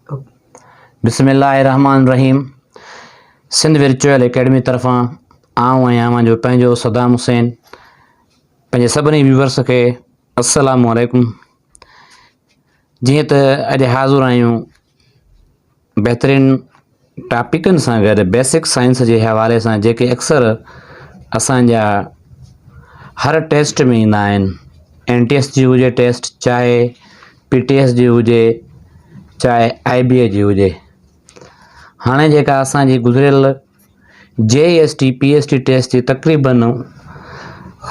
बिस्मिल्लाहिर्रहमानिर्रहीम। Sindh virtual academy तरफ़ां आऊं आहियां मुंहिंजो पंहिंजो सदाम हुसैन। पंहिंजे सभिनी व्यूवर्स खे अस्सलामु अलैकुम। जीअं त अॼु हाज़ुर आहियूं बहितरीन टॉपिकनि सां गॾु बेसिक साइंस जे हवाले सां, जेके अक्सर असांजा हर टेस्ट में ईंदा आहिनि। NTS जी हुजे टेस्ट, चाहे PTS जी हुजे, चाहे IBA जी हुजे। हाणे जेका असांजी गुज़िरियल JST PST टेस्ट जी तक़रीबन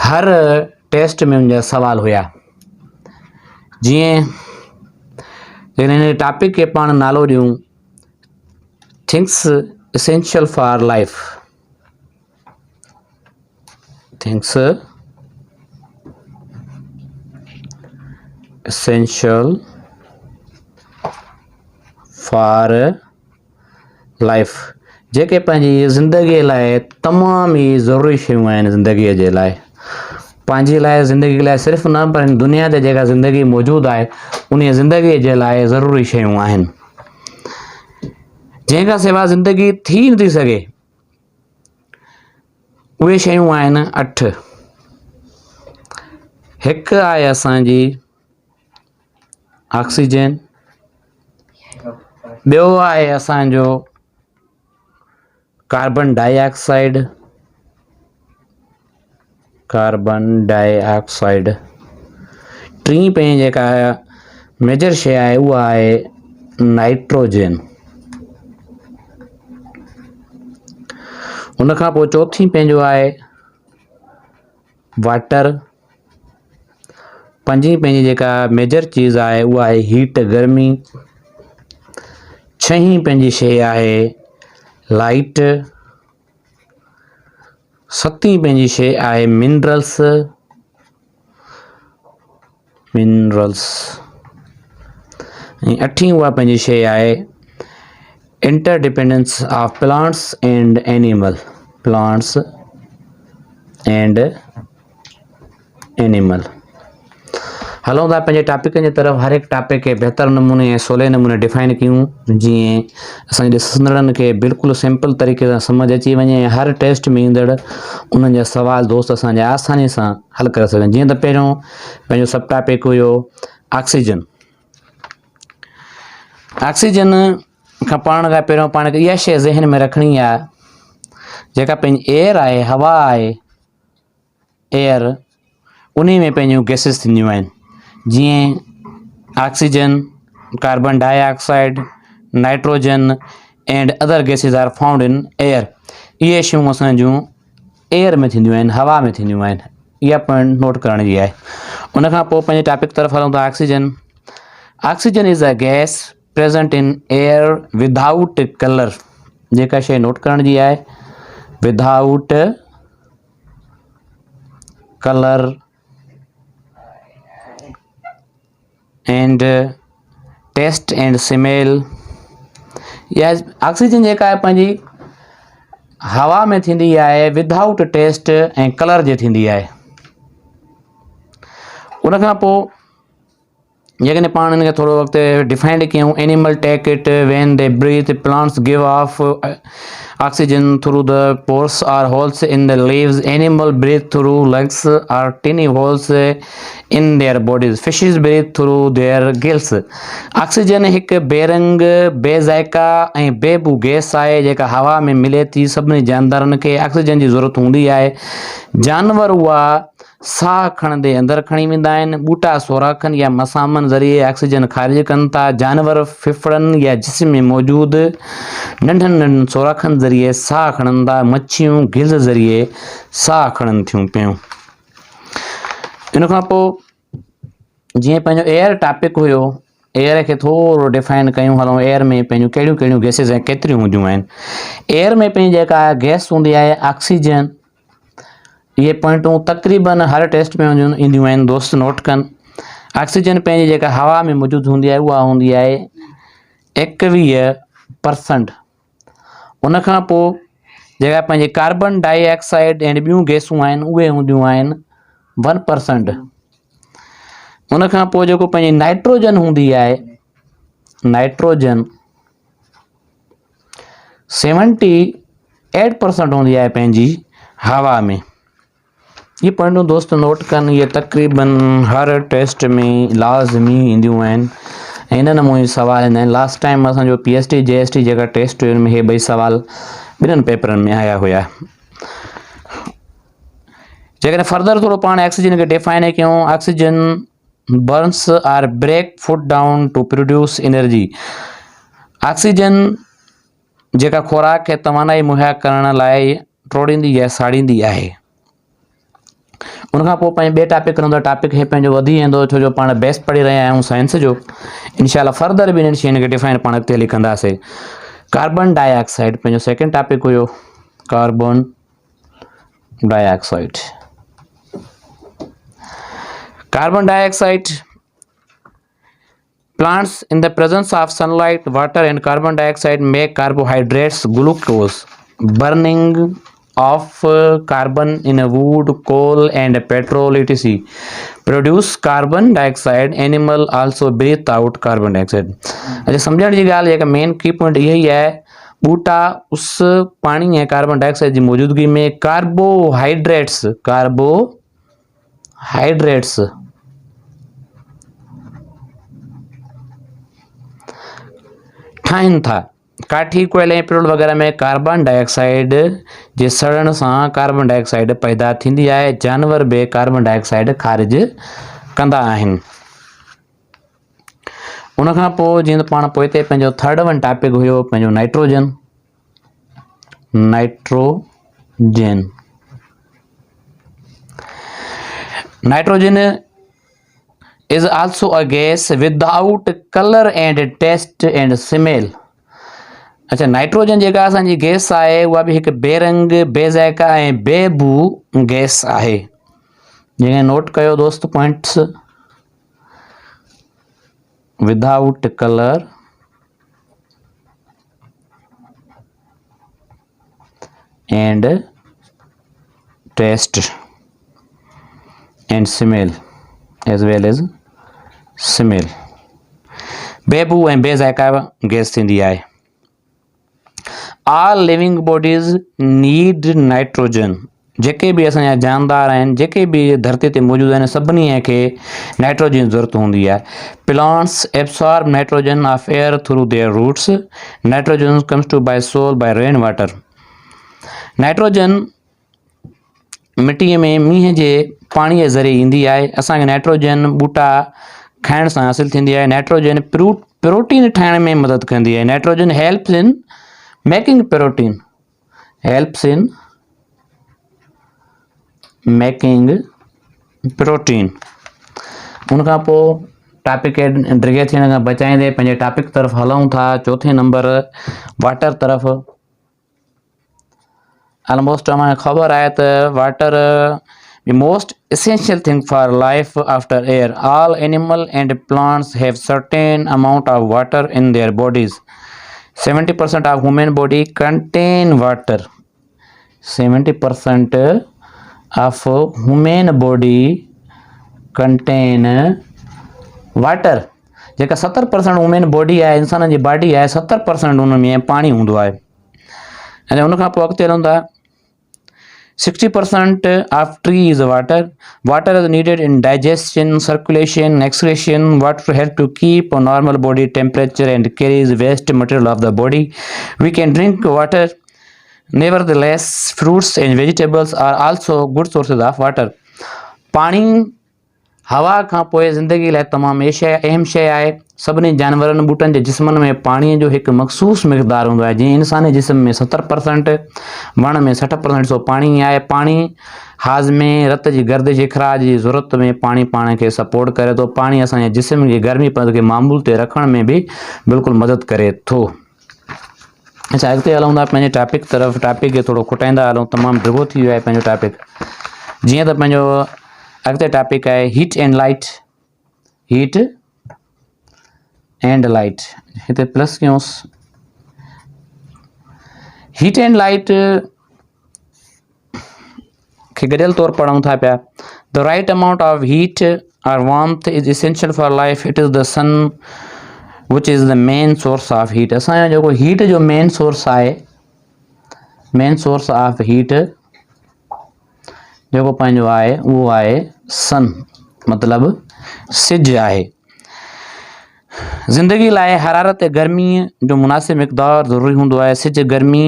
हर टेस्ट में उनजा सवाल हुया। जीअं हिन टॉपिक खे पाण नालो ॾियूं things essential for life. Things essential for life, जेके पंहिंजी ज़िंदगीअ लाइ तमामु ई ज़रूरी शयूं आहिनि। ज़िंदगीअ जे लाइ, पंहिंजी लाइ, ज़िंदगी लाइ सिर्फ़ु न, पर दुनिया ते जेका ज़िंदगी मौजूदु आहे उन ज़िंदगीअ जे लाइ ज़रूरी शयूं आहिनि। जंहिंखां सवाइ ज़िंदगी थी नथी सघे, उहे शयूं आहिनि 8। हिकु आहे असांजी ऑक्सीजन, ॿियो आहे असांजो कार्बन डाइऑक्साइड, टीं पंहिंजी जेका मेजर शइ आहे उहा आहे नाइट्रोजन। उनखां पोइ चौथी पंहिंजो आहे वाटर। पंजी पंहिंजी जेका मेजर चीज़ आहे उहा आहे हीट, गर्मी। छहीं पंहिंजी शइ आहे लाइट। सतीं पंहिंजी शइ आहे मिनरल्स। ऐं अठीं उहा पंहिंजी शइ आहे interdependence of plants and animal. हलूं था पंहिंजे टॉपिकनि जी तरफ़। हर हिकु टॉपिक खे बहितर नमूने ऐं सवले नमूने डिफाइन कयूं, जीअं असांजे ॾिसंदड़नि खे बिल्कुलु सिंपल तरीक़े सां सम्झ अची वञे। हर टेस्ट में ईंदड़ उन्हनि जा सवाल दोस्त असांजा आसानी सां हल करे सघनि। जीअं त पहिरियों पंहिंजो सब टॉपिक हुयो ऑक्सीजन। ऑक्सीजन खां पाण खां पहिरियों पाण खे इहा शइ ज़हन में रखणी आहे, जेका पंहिंजी एयर आहे, हवा आहे, एयर, उन में पंहिंजियूं गैसिस थींदियूं आहिनि। जीअं oxygen, carbon dioxide, nitrogen and other gases are found in air. इहे शयूं असांजूं एयर में थींदियूं आहिनि, हवा में थींदियूं आहिनि। इहा पॉइंट नोट करण जी आहे। उनखां पोइ पंहिंजे टॉपिक तरफ़ हलूं था। Oxygen is a gas present in air without colour. जेका शइ नोट करण जी आहे, without colour and taste and smell. या ऑक्सीजन जेका आहे पंहिंजी हवा में थींदी आहे विदाउट टेस्ट ऐं कलर जे थींदी आहे। उनखां पोइ जेकॾहिं पाण हिन खे थोरो वक़्तु डिफाइंड कयूं, animal take it when they breathe, plants give off oxygen through the pores or holes in the leaves, animal breathe through lungs or tiny holes in their bodies, fishes breathe through their gills. Oxygen हिकु बेरंग, बेज़ाइका ऐं बेबू gas आहे जेका हवा में मिले थी। सभिनी जानवरनि खे ऑक्सीजन जी ज़रूरत हूंदी आहे। जानवर उहा साह खणंदे अंदरि खणी वेंदा आहिनि। ॿूटा सोराखनि या मसामनि ज़रिए ऑक्सीजन ख़ारिज कनि था। जानवर फिफड़नि या जिस्म में मौजूदु नंढनि नंढनि सोराखनि ज़रिए साह खणनि था। मच्छियूं गिल्स ज़रिए साह खणनि थियूं पियूं। इन खां पोइ जीअं पंहिंजो एयर टॉपिक हुयो, एयर खे थोरो डिफाइन कयूं। हलूं, एयर में पंहिंजूं कहिड़ियूं कहिड़ियूं गैसिस ऐं केतिरियूं हूंदियूं आहिनि। एयर में पंहिंजी जेका गैस हूंदी आहे ऑक्सीजन। इहे पॉइंटूं तक़रीबन हर टेस्ट में ईंदियूं आहिनि, दोस्त नोट कनि। ऑक्सीजन पंहिंजी जेका हवा में मौजूदु हूंदी आहे उहा हूंदी आहे 21%। उनखां पोइ जेका पंहिंजी कार्बन डाइऑक्साइड ऐं ॿियूं गैसूं आहिनि उहे हूंदियूं आहिनि 1%। उनखां पोइ जेको पंहिंजी नाइट्रोजन हूंदी आहे, नाइट्रोजन 78% हूंदी आहे पंहिंजी हवा में। ये पॉइंटूं दोस्त नोट कनि, ये तक़रीबन हर टेस्ट में लाज़मी ईंदियूं आहिनि ऐं इन नमूने सवाल ईंदा आहिनि। लास्ट टाइम असांजो PST JST जेका टेस्ट हुई, उन में हे ॿई सवाल ॿिन्हिनि पेपरनि में आया हुया। जेकॾहिं फर्दर थोरो पाण ऑक्सीजन खे डिफाइन कयूं, oxygen burns or break food down to produce energy. Oxygen जेका खुराक खे तवानाई मुहैया करण लाइ टोड़ींदी या साड़ींदी आहे। उनखां पोइ पंहिंजो ॿिए टॉपिक रहंदो आहे, टॉपिक हे पंहिंजो वधी वेंदो छो जो पाण बेस पढ़ी रहिया आहियूं साइंस जो। इंशाल्लाह फर्दर बि इन्हनि शयुनि खे डिफाइन पाण अॻिते हली कंदासीं। कार्बन डाइऑक्साइड पंहिंजो सेकेंड टॉपिक हुयो, carbon dioxide. Carbon dioxide, plants in the presence of sunlight, water and carbon dioxide make carbohydrates, glucose. Burning of carbon in wood, coal and petrol etc. produce carbon dioxide. Animal also breathe out carbon dioxide. अच्छा, समझण जी ॻाल्हि जेका main की point इहा ई आहे, ॿूटा उस पाणी ऐं कार्बन डाइऑक्साइड जी मौजूदगी में कार्बोहाइड्रेट्स ठाहिनि था। काठी, कोयले ऐं पेट्रोल वग़ैरह में कार्बन डाइऑक्साइड जे सड़ण सां कार्बन डाइऑक्साइड पैदा थींदी आहे। जानवर बि कार्बन डाइऑक्साइड ख़ारिज कंदा आहिनि। उनखां पोइ जीअं त पाण पोइ ते पंहिंजो थर्ड वन टॉपिक हुयो पंहिंजो nitrogen. Nitrogen is also a gas without color and taste and smell. अच्छा, नाइट्रोजन जेका असांजी गैस आहे उहा बि हिकु बेरंग, बेज़ाइका ऐं बेबू गैस आहे। जंहिं नोट कयो दोस्त points, without colour and taste and smell as well as smell, बेबू ऐं बेज़ाइका गैस थींदी आहे। All living bodies need nitrogen. जेके बि असांजा जानदार आहिनि, जेके बि धरती ते मौजूदु आहिनि, सभिनी खे नाइट्रोजन जी ज़रूरत हूंदी आहे। Plants absorb nitrogen of air through their roots. Nitrogen comes to by soil by rain water. Nitrogen मिटीअ में मींहं जे पाणीअ जे ज़रिए ईंदी आहे। असांखे नाइट्रोजन ॿूटा खाइण सां हासिलु थींदी आहे। नाइट्रोजन प्रोटीन ठाहिण में मदद कंदी आहे। Nitrogen helps in making protein, उनखां पोइ टॉपिक खे डिघे थियण खां बचाईंदे पंहिंजे टॉपिक तरफ़ हलूं था। चौथे नंबर वाटर तरफ़। ऑलमोस्ट हमें ख़बर आहे त water the most essential thing for life after air. All animal and plants have certain amount of water in their bodies. 70% of human body contain water. 70% of human body contain water. जेका 70% human body आहे, इंसान जी body आहे, 70% उन में पाणी हूंदो आहे। ऐं उनखां पोइ अॻिते हलूं था। 60% of tree is water. Water is needed in digestion, circulation, excretion. Water helps to keep a normal body temperature and carries waste material of the body. We can drink water. Nevertheless, fruits and vegetables are also good sources of water. पाणी हवा खां पोइ ज़िंदगी लाइ तमामु अहम शइ आहे। सभिनी जानवरनि ॿूटनि जे जिस्मनि में पाणीअ जो हिकु मख़सूस मिक़दारु हूंदो आहे। जीअं इंसानी जिस्म में 70%, वण में 60% सो पाणी आहे। पाणी हाज़मे, रत जी गर्दिश, इखराज जी ज़रूरत में पाणी पाण खे सपोर्ट करे थो। पाणी असांजे जिस्म जी गर्मी पद खे मामूल ते रखण में बि बिल्कुलु मदद करे थो। अच्छा, अॻिते हलूं था पंहिंजे टॉपिक तरफ़। टॉपिक खे थोरो खुटाईंदा हलूं, तमामु डिघो थी वियो आहे पंहिंजो टॉपिक। जीअं त पंहिंजो अॻिते टॉपिक आहे हीट एंड लाइट। हिते प्लस कयूंसि। हीट एंड लाइट खे गॾियल तौरु पढ़ूं था पिया। The right amount of heat और warmth is essential for life. It is the sun which is the main source of heat. असांजो जेको हीट जो मेन सोर्स आहे मेन सोर्स ऑफ हीट जेको पंहिंजो आहे उहो आहे सन, मतिलबु सिज आहे। ज़िंदगी लाइ हरारत ऐं गर्मीअ जो मुनासिब मिक़दारु ज़रूरी हूंदो आहे। सिज गर्मी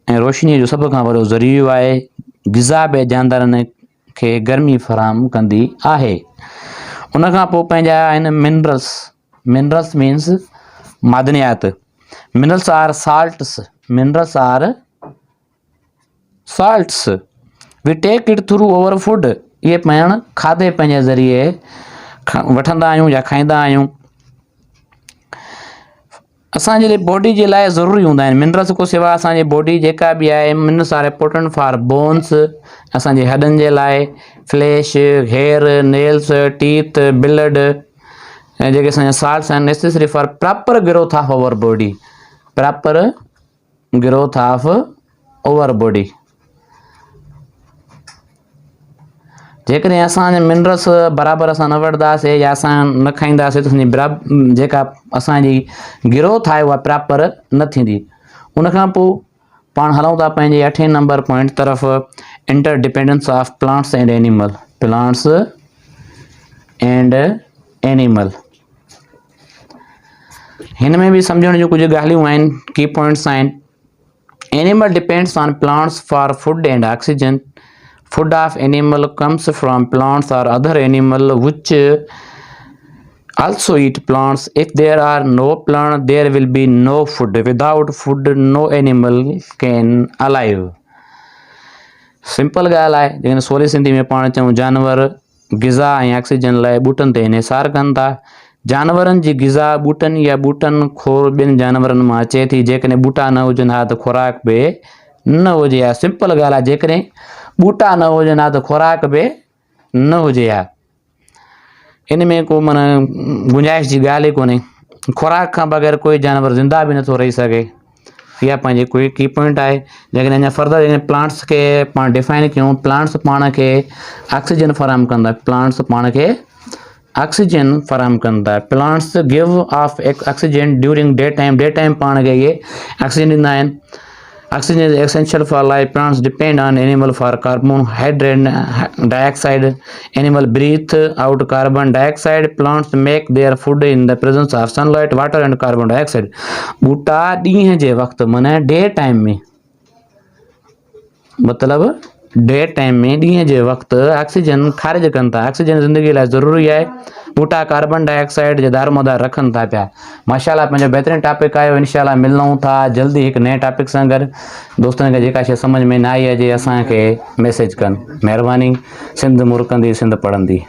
ऐं रोशनीअ जो सभ खां वॾो ज़रियो आहे। ग़िज़ा बि जानवरनि खे गर्मी फ़राहम कंदी आहे। उन खां पोइ पंहिंजा आहिनि मिनरल्स। मिनरल्स मीन्स मादनियात। Minerals are salts. Minerals are salts we take it through over food. इहे पाण खाधे पंहिंजे ज़रिए वठंदा आहियूं या खाईंदा आहियूं। असांजे लिए बॉडी जे लाइ ज़रूरी हूंदा आहिनि मिनरल्स खां सवाइ असांजी बॉडी जेका बि आहे minerals are important for bones, असांजे हॾनि जे लाइ, flesh, hair, nails, teeth, blood ऐं जेके असांजा साल्ट्स आहिनि necessary for proper growth of our body. Proper growth of our body. जेकॾहिं असांजा मिनरल्स बराबरि असां न वठंदासीं या असां न खाईंदासीं त असांजी जेका असांजी ग्रोथ आहे उहा प्रॉपर न थींदी। उन खां पोइ पाण हलूं था पंहिंजे 8 नंबर पॉइंट तरफ़, interdependence of plants and animal. Plants and animal, हिन में बि सम्झण जूं कुझु ॻाल्हियूं आहिनि, की पॉइंट्स आहिनि। Animal depends on plants for food and oxygen. Food of animal comes from plants or other animal which also eat plants. If there are no plants, there will be no food. Without food, no animal can alive. Simple ॻाल्हि आहे, लेकिन सवली सिंधी में पाण चऊं जानवर ग़िज़ा ऐं ऑक्सीजन लाइ ॿूटनि ते इन्हिसार कनि था। जानवरनि जी ग़िज़ा ॿूटनि या ॿूटनि खोर ॿिनि जानवरनि मां अचे थी। जेकॾहिं ॿूटा न हुजनि हा त खुराक बि न हुजे हा। सिंपल ॻाल्हि आहे, जेकॾहिं ॿूटा न हुजनि हा त खुराक बि न हुजे हा। इन में को माना गुंजाइश जी ॻाल्हि ई कोन्हे। खुराक खां बग़ैर कोई जानवर ज़िंदा बि नथो रही सघे। इहा पंहिंजी कोई की पॉइंट आहे। लेकिन अञा फर्दर प्लांट्स खे पाण डिफाइन कयूं, प्लांट्स पाण खे ऑक्सीजन फ़राहम कंदा। प्लांट्स पाण खे ऑक्सीजन फ़राहम कंदा। Plants give off oxygen during day time. Day time पाण खे इहे ऑक्सीजन ॾींदा आहिनि। Oxygen is essential for life. Plants depend on animal for carbon dioxide. Animal breathe out carbon dioxide. Plants make their food in the presence of sunlight, water and carbon dioxide. बूटा ॾींहं जे वक़्तु माना day time में, मतिलबु day time में ॾींहं जे वक़्तु oxygen ख़ारिज कनि था। ऑक्सीजन ज़िंदगी लाइ ज़रूरी आहे। बूटा कार्बन डाइऑक्साइड जे दारोमदार रखनि था पिया। माशाल्लाह पंहिंजो बहितरीनु टॉपिक आयो। इंशाल्लाह मिलूं था जल्दी हिकु नए टॉपिक सां गॾु। दोस्तनि खे जेका शइ सम्झ में न आई हुजे असांखे मैसेज कनि। महिरबानी। सिंध मुरकंदी, सिंध पढ़ंदी।